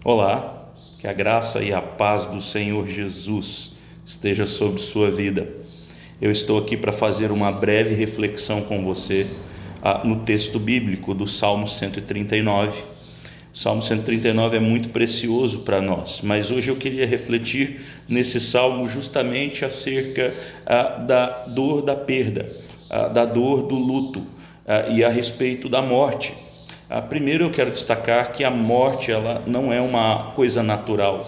Olá, que a graça e a paz do Senhor Jesus esteja sobre sua vida. Eu estou aqui para fazer uma breve reflexão com você no texto bíblico do Salmo 139. O Salmo 139 é muito precioso para nós, mas hoje eu queria refletir nesse salmo justamente acerca da dor da perda, da dor do luto e a respeito da morte. Primeiro eu quero destacar que a morte ela não é uma coisa natural.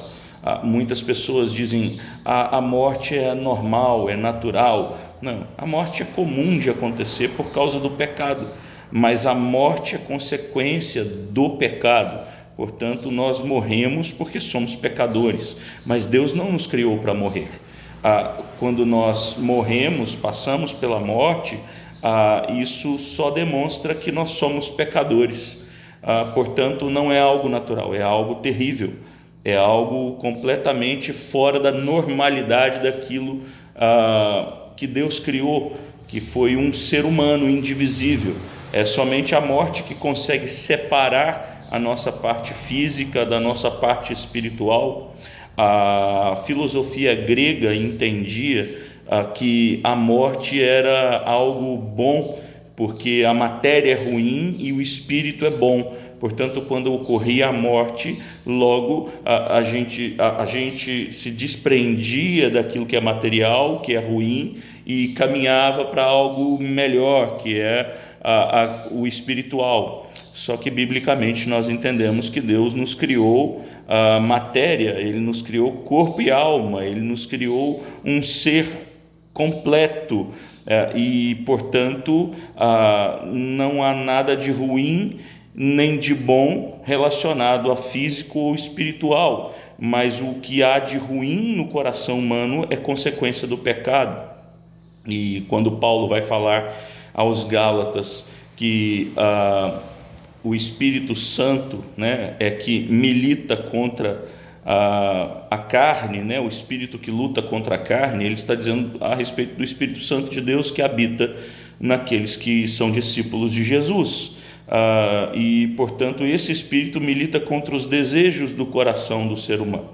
Muitas pessoas dizem a morte é normal, é natural. Não, a morte é comum de acontecer por causa do pecado, mas a morte é consequência do pecado. Portanto, nós morremos porque somos pecadores, mas Deus não nos criou para morrer. Quando nós morremos, passamos pela morte, isso só demonstra que nós somos pecadores. Portanto, não é algo natural, é algo terrível, é algo completamente fora da normalidade daquilo que Deus criou, que foi um ser humano indivisível. É somente a morte que consegue separar a nossa parte física da nossa parte espiritual. A filosofia grega entendia que a morte era algo bom, porque a matéria é ruim e o espírito é bom. Portanto, quando ocorria a morte, logo a gente se desprendia daquilo que é material, que é ruim, e caminhava para algo melhor, que é o espiritual. Só que biblicamente nós entendemos que Deus nos criou matéria, Ele nos criou corpo e alma, Ele nos criou um ser completo, e portanto não há nada de ruim nem de bom relacionado a físico ou espiritual, mas o que há de ruim no coração humano é consequência do pecado. E quando Paulo vai falar aos Gálatas que o Espírito Santo, né, é que milita contra a carne, né, o Espírito que luta contra a carne, ele está dizendo a respeito do Espírito Santo de Deus que habita naqueles que são discípulos de Jesus. E portanto esse Espírito milita contra os desejos do coração do ser humano.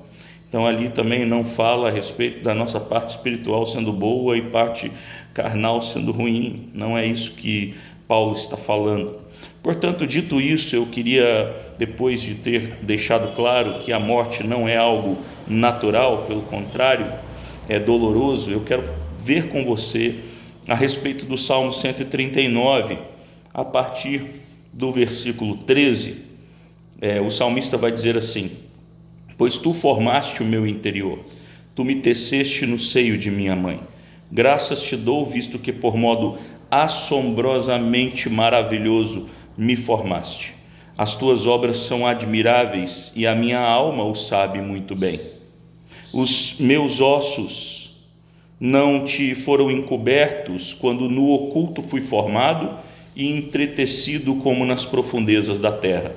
Então ali também não fala a respeito da nossa parte espiritual sendo boa e parte carnal sendo ruim, não é isso que Paulo está falando. Portanto, dito isso, eu queria, depois de ter deixado claro que a morte não é algo natural, pelo contrário, é doloroso, eu quero ver com você a respeito do Salmo 139, a partir do versículo 13, o salmista vai dizer assim: pois tu formaste o meu interior, tu me teceste no seio de minha mãe. Graças te dou, visto que por modo assombrosamente maravilhoso me formaste. As tuas obras são admiráveis e a minha alma o sabe muito bem. Os meus ossos não te foram encobertos quando no oculto fui formado e entretecido como nas profundezas da terra.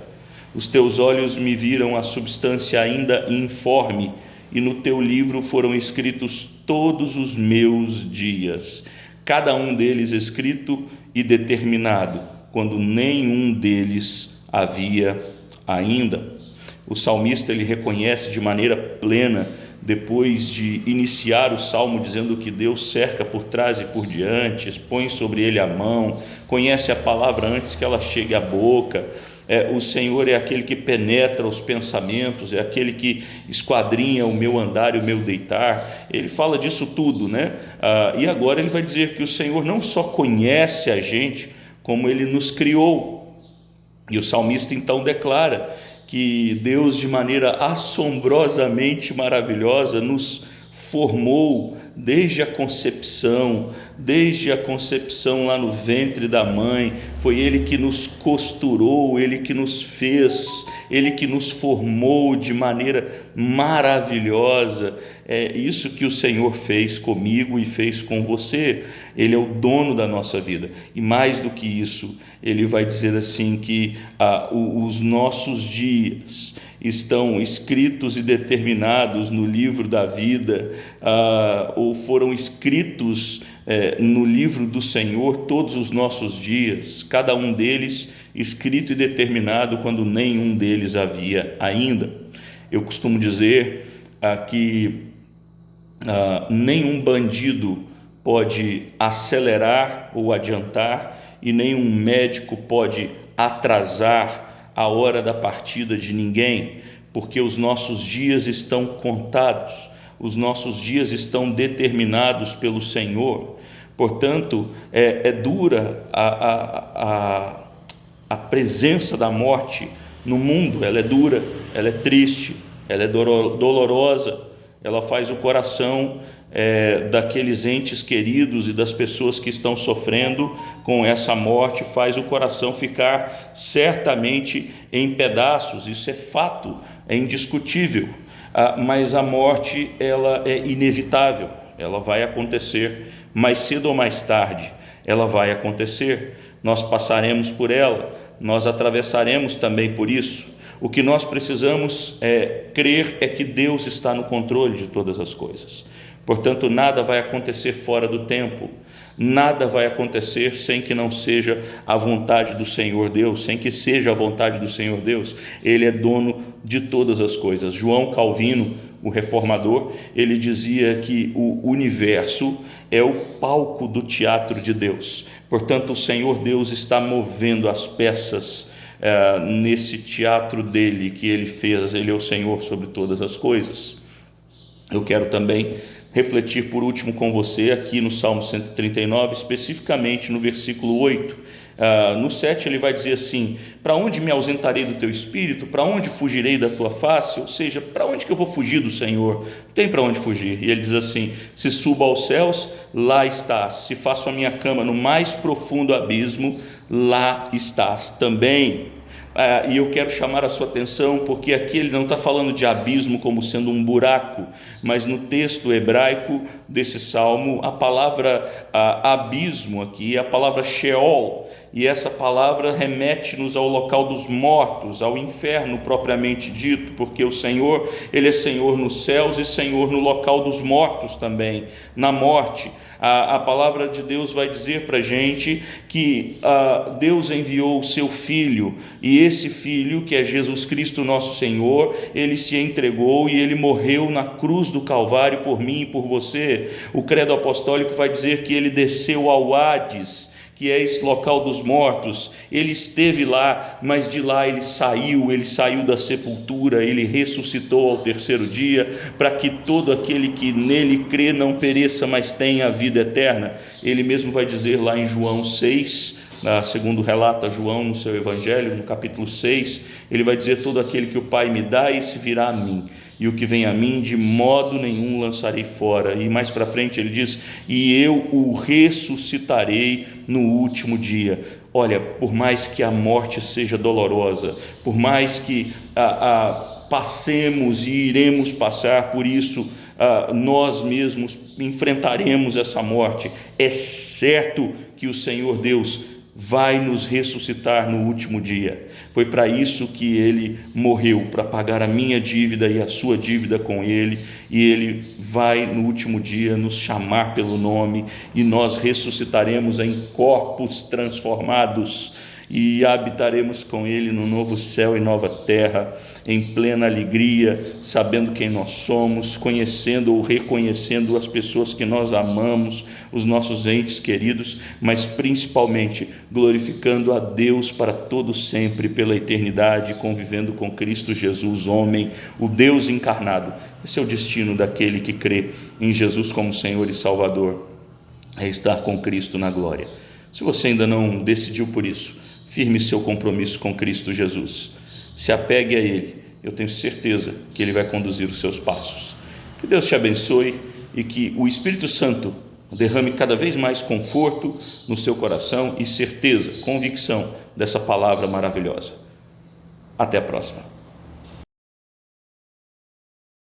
Os teus olhos me viram a substância ainda informe, e no teu livro foram escritos todos os meus dias, cada um deles escrito e determinado, quando nenhum deles havia ainda. O salmista ele reconhece de maneira plena, depois de iniciar o salmo dizendo que Deus cerca por trás e por diante, expõe sobre ele a mão, conhece a palavra antes que ela chegue à boca. O Senhor é aquele que penetra os pensamentos, é aquele que esquadrinha o meu andar e o meu deitar. Ele fala disso tudo, né? E agora ele vai dizer que o Senhor não só conhece a gente, como ele nos criou. E o salmista então declara que Deus, de maneira assombrosamente maravilhosa, nos formou desde a concepção lá no ventre da mãe. Foi Ele que nos costurou, Ele que nos fez, Ele que nos formou de maneira maravilhosa. É isso que o Senhor fez comigo e fez com você. Ele é o dono da nossa vida, e mais do que isso, Ele vai dizer assim que os nossos dias estão escritos e determinados no livro da vida, ou foram escritos no livro do Senhor todos os nossos dias, cada um deles escrito e determinado quando nenhum deles havia ainda. Eu costumo dizer que nenhum bandido pode acelerar ou adiantar, e nenhum médico pode atrasar a hora da partida de ninguém, porque os nossos dias estão contados, os nossos dias estão determinados pelo Senhor. Portanto, é dura a presença da morte no mundo, ela é dura, ela é triste, ela é dolorosa, ela faz o coração daqueles entes queridos e das pessoas que estão sofrendo com essa morte, faz o coração ficar certamente em pedaços. Isso é fato, é indiscutível, mas a morte, ela é inevitável, ela vai acontecer, mais cedo ou mais tarde ela vai acontecer, nós passaremos por ela, nós atravessaremos também por isso. O que nós precisamos crer é que Deus está no controle de todas as coisas. Portanto, nada vai acontecer fora do tempo, nada vai acontecer sem que não seja a vontade do Senhor Deus, sem que seja a vontade do Senhor Deus. Ele é dono de todas as coisas. João Calvino, o reformador, ele dizia que o universo é o palco do teatro de Deus. Portanto, o Senhor Deus está movendo as peças nesse teatro dele que ele fez. Ele é o Senhor sobre todas as coisas. Eu quero também refletir por último com você aqui no Salmo 139, especificamente no versículo 8. No 7 ele vai dizer assim: para onde me ausentarei do teu espírito? Para onde fugirei da tua face? Ou seja, para onde que eu vou fugir do Senhor? Não tem para onde fugir. E ele diz assim: se subo aos céus, lá estás. Se faço a minha cama no mais profundo abismo, lá estás também. E eu quero chamar a sua atenção, porque aqui ele não está falando de abismo como sendo um buraco, mas no texto hebraico desse salmo, a palavra abismo aqui é a palavra Sheol, e essa palavra remete-nos ao local dos mortos, ao inferno propriamente dito, porque o Senhor, ele é Senhor nos céus e Senhor no local dos mortos também, na morte. A palavra de Deus vai dizer para a gente que Deus enviou o seu Filho, e esse Filho, que é Jesus Cristo nosso Senhor, ele se entregou e ele morreu na cruz do Calvário por mim e por você. O credo apostólico vai dizer que ele desceu ao Hades, que é esse local dos mortos. Ele esteve lá, mas de lá ele saiu da sepultura, ele ressuscitou ao terceiro dia, para que todo aquele que nele crê não pereça, mas tenha a vida eterna. Ele mesmo vai dizer lá em João 6, segundo relata João no seu evangelho, no capítulo 6, ele vai dizer: todo aquele que o Pai me dá, esse virá a mim, e o que vem a mim, de modo nenhum lançarei fora. E mais para frente ele diz: e eu o ressuscitarei no último dia. Olha, por mais que a morte seja dolorosa, por mais que passemos e iremos passar por isso, nós mesmos enfrentaremos essa morte, é certo que o Senhor Deus vai nos ressuscitar no último dia. Foi para isso que ele morreu, para pagar a minha dívida e a sua dívida com ele, e ele vai no último dia nos chamar pelo nome, e nós ressuscitaremos em corpos transformados, e habitaremos com ele no novo céu e nova terra, em plena alegria, sabendo quem nós somos, conhecendo ou reconhecendo as pessoas que nós amamos, os nossos entes queridos, mas principalmente glorificando a Deus para todo sempre, pela eternidade, convivendo com Cristo Jesus, homem, o Deus encarnado. Esse é o destino daquele que crê em Jesus como Senhor e Salvador, é estar com Cristo na glória. Se você ainda não decidiu por isso, firme seu compromisso com Cristo Jesus, se apegue a Ele. Eu tenho certeza que Ele vai conduzir os seus passos. Que Deus te abençoe e que o Espírito Santo derrame cada vez mais conforto no seu coração e certeza, convicção dessa palavra maravilhosa. Até a próxima.